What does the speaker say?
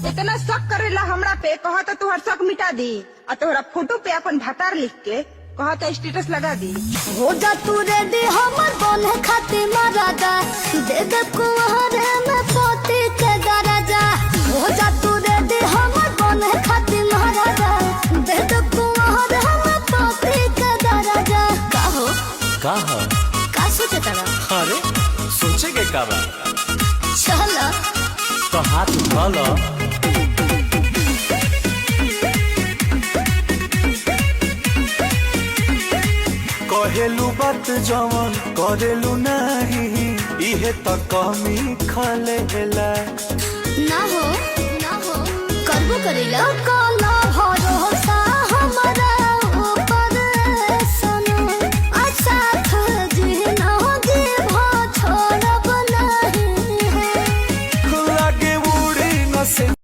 इतना शक करेला हमरा पे, कहा तो तुहर शक मिटा दी और तोहरा फोटो पे अपन भतार लिख के कहा तो स्टेटस लगा दी। हो जा तू रेडी हमर बने खातिर मरादा, दे दे कुंवरे में पोती के दराजा। हो जा तू रेडी हमर बने खातिर मरादा, दे दे कुंवरे में पोती के दराजा। का सोचे तारा? अरे सोचे के का बा? चल तो हाथ उठा कहेलू बात जवन करेलू नहीं, इहे तो कमी खलेला। ना हो करबो करेला।